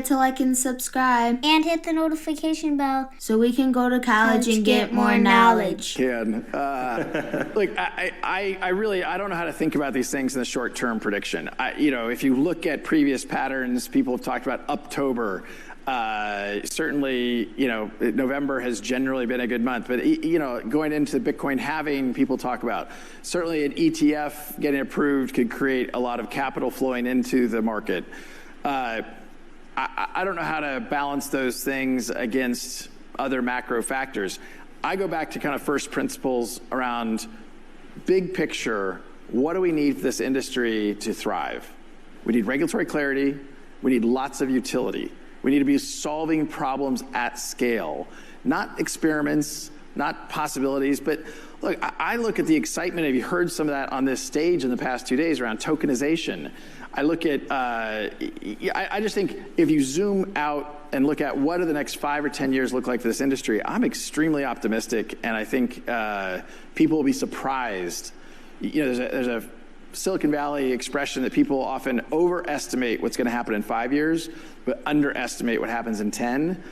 forget to like and subscribe. And hit the notification bell. So we can go to college and get more knowledge. Look, I really, I don't know how to think about these things in the short-term prediction. If you look at previous patterns, people have talked about Uptober. Certainly, November has generally been a good month, but, going into the Bitcoin halving, people talk about certainly an ETF getting approved could create a lot of capital flowing into the market. I don't know how to balance those things against other macro factors. I go back to kind of first principles around big picture. What do we need for this industry to thrive? We need regulatory clarity. We need lots of utility. We need to be solving problems at scale, not experiments, not possibilities. But look, I look at the excitement. Have you heard some of that on this stage in the past 2 days around tokenization? I look at, I just think if you zoom out and look at what do the next 5 or 10 years look like for this industry, I'm extremely optimistic. And I think people will be surprised. There's a Silicon Valley expression that people often overestimate what's going to happen in 5 years, but underestimate what happens in 10.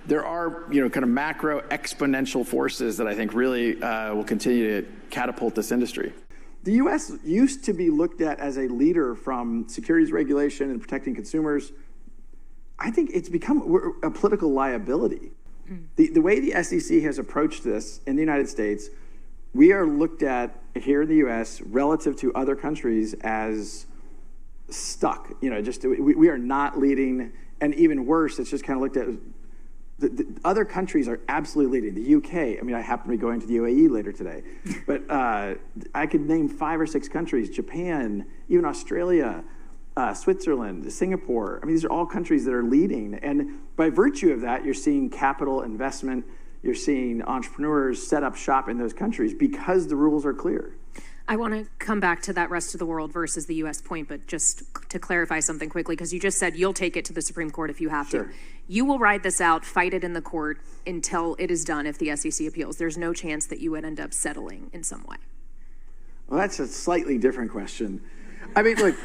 There are, kind of macro exponential forces that I think really will continue to catapult this industry. The U.S. used to be looked at as a leader from securities regulation and protecting consumers. I think it's become a political liability. The way the SEC has approached this in the United States, we are looked at here in the U.S. relative to other countries as stuck. We are not leading, and even worse, it's just kind of looked at. The other countries are absolutely leading. The UK. I mean, I happen to be going to the UAE later today, but I could name 5 or 6 countries: Japan, even Australia, Switzerland, Singapore. I mean, these are all countries that are leading, and by virtue of that, you're seeing capital investment. You're seeing entrepreneurs set up shop in those countries because the rules are clear. I want to come back to that rest of the world versus the U.S. point, but just to clarify something quickly, because you just said you'll take it to the Supreme Court if you have to. You will ride this out, fight it in the court until it is done if the SEC appeals. There's no chance that you would end up settling in some way. Well, that's a slightly different question. I mean, look,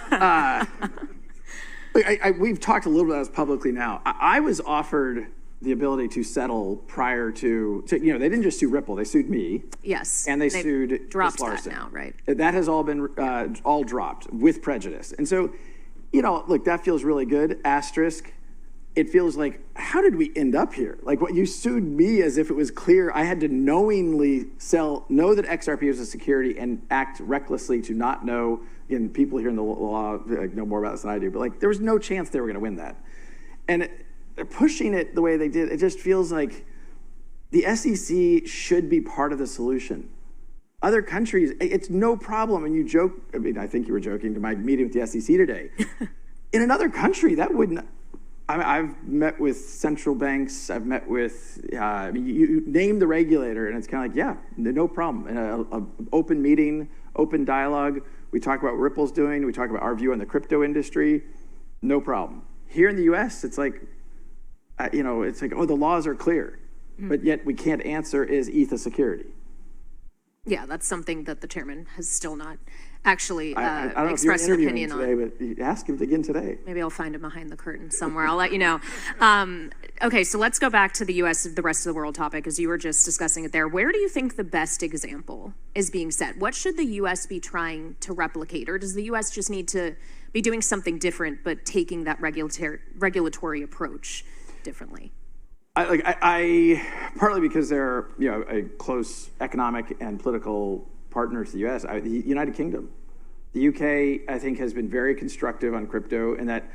we've talked a little bit about this publicly now. I was offered the ability to settle prior to they didn't just sue Ripple, they sued me. Yes. And they sued dropped Larson. that now, right? That has all been all dropped with prejudice. And so, look, that feels really good. Asterisk. It feels like, how did we end up here? Like, what you sued me as if it was clear I had to knowingly know that XRP was a security and act recklessly to not know. Again, people here in the law know more about this than I do, but like, there was no chance they were going to win that. And they're pushing it the way they did. It just feels like the SEC should be part of the solution. Other countries, it's no problem. And you joke, I mean, I think you were joking to my meeting with the SEC today. In another country, that wouldn't, I've met with central banks. I've met with, you name the regulator, and it's kind of like, yeah, no problem. An open meeting, open dialogue. We talk about what Ripple's doing. We talk about our view on the crypto industry. No problem. Here in the U.S., it's like, it's like, oh, the laws are clear, but yet we can't answer, is ETH a security? Yeah, that's something that the chairman has still not actually I don't expressed know an if you're opinion interviewing on. today, but ask him again today. Maybe I'll find him behind the curtain somewhere. I'll let you know. Okay, so let's go back to the U.S., the rest of the world topic, as you were just discussing it there. Where do you think the best example is being set? What should the U.S. be trying to replicate? Or does the U.S. just need to be doing something different, but taking that regulatory approach differently? I partly because they're a close economic and political partner to the U.S. The United Kingdom, the UK, I think has been very constructive on crypto, and that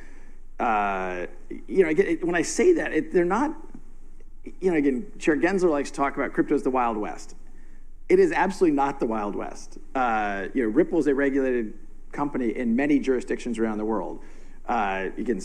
when I say that they're not. Again, Chair Gensler likes to talk about crypto as the Wild West. It is absolutely not the Wild West. Ripple is a regulated company in many jurisdictions around the world. Again,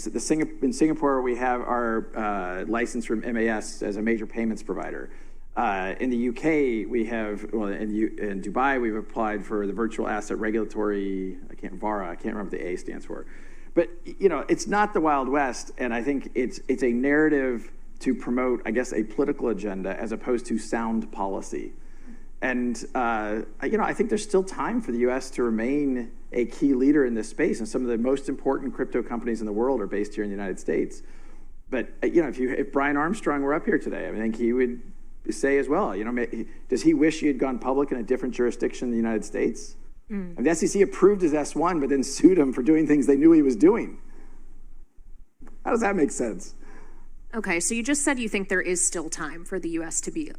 in Singapore, we have our license from MAS as a major payments provider. In the UK, we have, in Dubai, we've applied for the virtual asset regulatory, VARA, I can't remember what the A stands for. But, it's not the Wild West, and I think it's a narrative to promote, I guess, a political agenda as opposed to sound policy. And, I think there's still time for the U.S. to remain a key leader in this space, and some of the most important crypto companies in the world are based here in the United States. But if Brian Armstrong were up here today, I think he would say as well, does he wish he had gone public in a different jurisdiction in the United States? And the SEC approved his S1, but then sued him for doing things they knew he was doing. How does that make sense? Okay, so you just said you think there is still time for the U.S. to be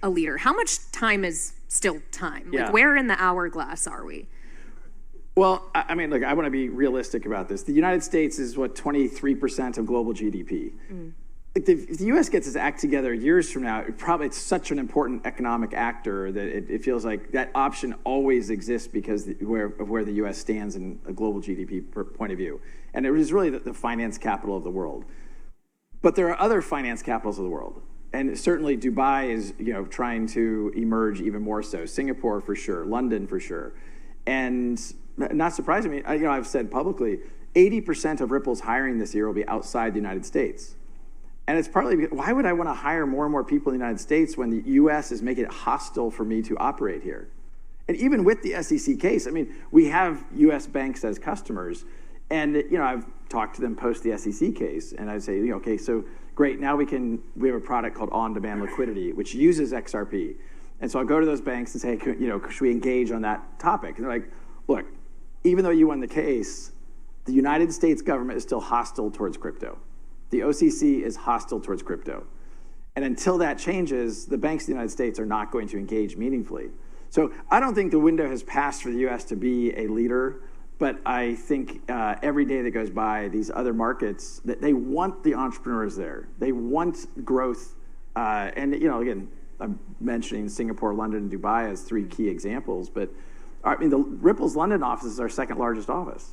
a leader. How much time is still time? Yeah. Like, where in the hourglass are we? Well, I mean, look, I want to be realistic about this. The United States is, 23% of global GDP. Like if the U.S. gets its act together years from now, it's such an important economic actor that it feels like that option always exists because of where the U.S. stands in a global GDP point of view. And it is really the finance capital of the world. But there are other finance capitals of the world. And certainly Dubai is trying to emerge even more so. Singapore for sure, London for sure. And not surprisingly, I've said publicly, 80% of Ripple's hiring this year will be outside the United States. And it's partly because, why would I want to hire more and more people in the United States when the U.S. is making it hostile for me to operate here? And even with the SEC case, I mean, we have U.S. banks as customers. And, I've talked to them post the SEC case. And I'd say, okay, so great. Now we have a product called on-demand liquidity, which uses XRP. And so I'll go to those banks and say, should we engage on that topic? And they're like, look, even though you won the case, the United States government is still hostile towards crypto. The OCC is hostile towards crypto. And until that changes, the banks of the United States are not going to engage meaningfully. So I don't think the window has passed for the U.S. to be a leader, but I think every day that goes by, these other markets, they want the entrepreneurs there. They want growth. And, again, I'm mentioning Singapore, London, and Dubai as three key examples, but I mean, the Ripple's London office is our second largest office.